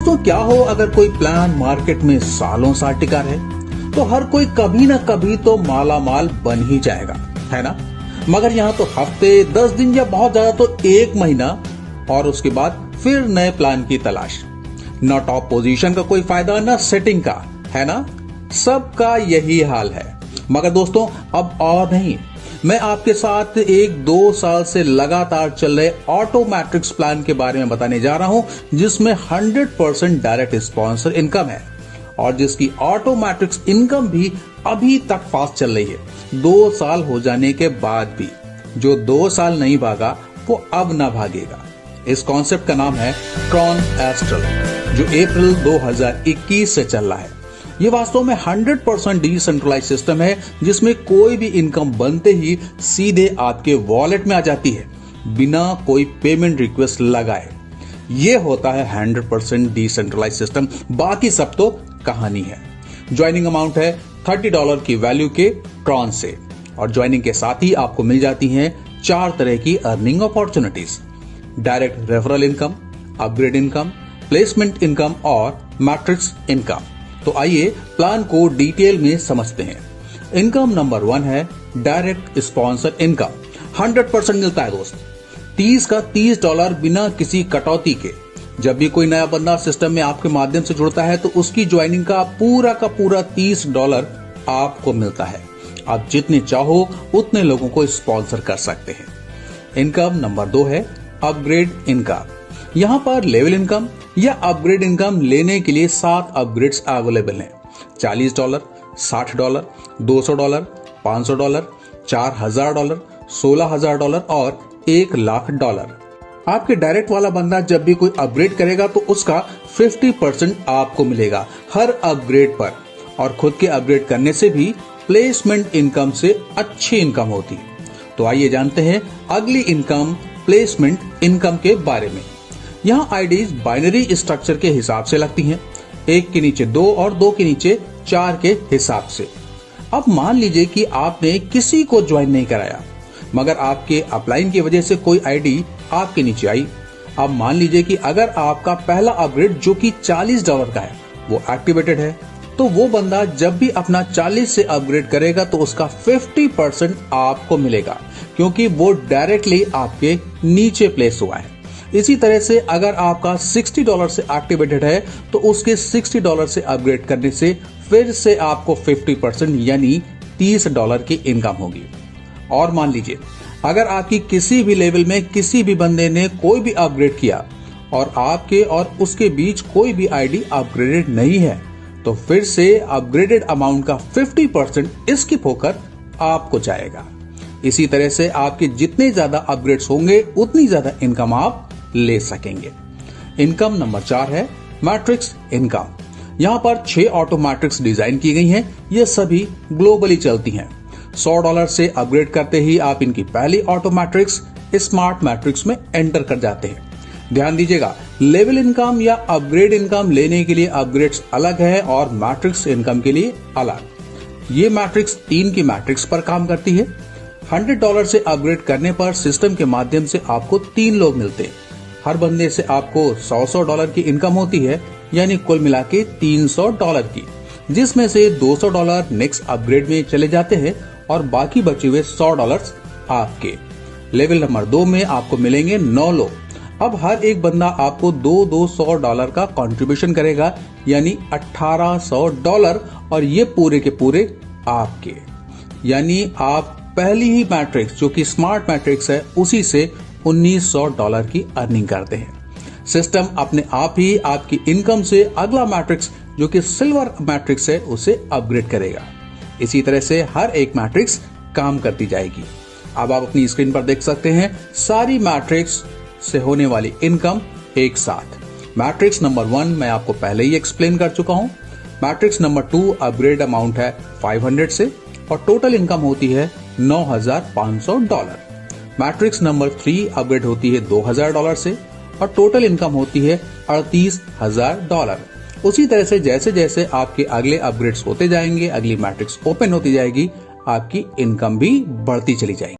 दोस्तों, क्या हो अगर कोई प्लान मार्केट में सालों साल टिका रहे तो हर कोई कभी ना कभी तो माला माल बन ही जाएगा, है ना। मगर यहाँ तो हफ्ते, 10 दिन या बहुत ज्यादा तो 1 महीना और उसके बाद फिर नए प्लान की तलाश। न टॉप पोजीशन का कोई फायदा, न सेटिंग का, है ना। सबका यही हाल है। मगर दोस्तों, अब और नहीं, मैं आपके साथ 1-2 साल से लगातार चल रहे ऑटो मैट्रिक्स प्लान के बारे में बताने जा रहा हूं, जिसमें 100% डायरेक्ट स्पॉन्सर इनकम है और जिसकी ऑटो मैट्रिक्स इनकम भी अभी तक फास्ट चल रही है। 2 साल हो जाने के बाद भी जो 2 साल नहीं भागा वो अब ना भागेगा। इस कॉन्सेप्ट का नाम है ट्रॉन एस्ट्रल, जो अप्रैल 2021 से चल रहा है। ये वास्तव में 100% डिसेंट्रलाइज सिस्टम है, जिसमें कोई भी इनकम बनते ही सीधे आपके वॉलेट में आ जाती है बिना कोई पेमेंट रिक्वेस्ट लगाए। ये होता है 100% डिसेंट्रलाइज सिस्टम। बाकी सब तो कहानी है। ज्वाइनिंग अमाउंट है $30 की वैल्यू के ट्रॉन से और ज्वाइनिंग के साथ ही आपको मिल जाती हैं 4 तरह की earning opportunities: direct referral income, upgrade income, placement income और मैट्रिक्स इनकम। तो आइए प्लान को डिटेल में समझते हैं। इनकम नंबर 1 है डायरेक्ट स्पॉन्सर इनकम। 100% मिलता है दोस्त। 30 का $30 बिना किसी कटौती के। जब भी कोई नया बंदा सिस्टम में आपके माध्यम से जुड़ता है तो उसकी ज्वाइनिंग का पूरा $30 आपको मिलता है। आप जितने चाहो उतने लोगों को स्पॉन्सर कर सकते हैं। इनकम नंबर 2 है अपग्रेड इनकम। यहाँ पर लेवल इनकम या अपग्रेड इनकम लेने के लिए 7 अपग्रेड्स अवेलेबल हैं। $40, $60, $200, $500, $4000, $16000 और $1,00,000। आपके डायरेक्ट वाला बंदा जब भी कोई अपग्रेड करेगा तो उसका 50% आपको मिलेगा हर अपग्रेड पर। और खुद के अपग्रेड करने से भी प्लेसमेंट इनकम से अच्छी इनकम होती है। तो आइए जानते हैं अगली इनकम, प्लेसमेंट इनकम के बारे में। यहाँ आईडीज बाइनरी स्ट्रक्चर के हिसाब से लगती हैं, 1 के नीचे 2 और 2 के नीचे 4 के हिसाब से। अब मान लीजिए कि आपने किसी को ज्वाइन नहीं कराया, मगर आपके अपलाइन की वजह से कोई आईडी आपके नीचे आई। अब मान लीजिए कि अगर आपका पहला अपग्रेड जो कि $40 का है वो एक्टिवेटेड है, तो वो बंदा जब भी अपना 40 से अपग्रेड करेगा तो उसका 50% आपको मिलेगा, क्योंकि वो डायरेक्टली आपके नीचे प्लेस हुआ है। इसी तरह से अगर आपका $60 से एक्टिवेटेड है तो उसके $60 से अपग्रेड करने से फिर से आपको 50% यानी $30 की इनकम होगी। और मान लीजिए अगर आपकी किसी भी लेवल में किसी भी बंदे ने कोई भी अपग्रेड किया और आपके और उसके बीच कोई भी आईडी अपग्रेडेड नहीं है, तो फिर से अपग्रेडेड अमाउंट का 50% स्किप होकर आपको जाएगा। इसी तरह से आपके जितने ज्यादा अपग्रेड्स होंगे उतनी ज्यादा इनकम आप ले सकेंगे। इनकम नंबर 4 है मैट्रिक्स इनकम। यहाँ पर 6 ऑटो मैट्रिक्स डिजाइन की गई हैं। ये सभी ग्लोबली चलती हैं। $100 से अपग्रेड करते ही आप इनकी पहली ऑटो मैट्रिक्स स्मार्ट मैट्रिक्स में एंटर कर जाते हैं। ध्यान दीजिएगा, लेवल इनकम या अपग्रेड इनकम लेने के लिए अपग्रेड्स अलग है और मैट्रिक्स इनकम के लिए अलग। ये मैट्रिक्स 3 की मैट्रिक्स पर काम करती है। $100 से अपग्रेड करने पर सिस्टम के माध्यम से आपको 3 लोग मिलते हैं। हर बंदे से आपको $100 की इनकम होती है, यानी कुल मिला के $300 की, जिसमें से $200 नेक्स्ट अपग्रेड में चले जाते हैं और बाकी बचे हुए $100 आपके। लेवल नंबर 2 में आपको मिलेंगे 9 लोग। अब हर एक बंदा आपको $2 $100 का कंट्रीब्यूशन करेगा, यानी $1800 और ये पूरे के पूरे आपके। यानी आप पहली ही मैट्रिक्स जो कि स्मार्ट मैट्रिक्स है उसी से $1900 की अर्निंग करते हैं। सिस्टम अपने आप ही आपकी इनकम से अगला मैट्रिक्स जो कि सिल्वर मैट्रिक्स है उसे अपग्रेड करेगा। इसी तरह से हर एक मैट्रिक्स काम करती जाएगी। अब आप अपनी स्क्रीन पर देख सकते हैं सारी मैट्रिक्स से होने वाली इनकम एक साथ। मैट्रिक्स नंबर 1 मैं आपको पहले ही एक्सप्लेन कर चुका हूं। मैट्रिक्स नंबर 2 अपग्रेड अमाउंट है 500 से और टोटल इनकम होती है $9500। मैट्रिक्स नंबर 3 अपग्रेड होती है $2000 से और टोटल इनकम होती है $38000। उसी तरह से जैसे जैसे आपके अगले अपग्रेड्स होते जाएंगे, अगली मैट्रिक्स ओपन होती जाएगी, आपकी इनकम भी बढ़ती चली जाएगी।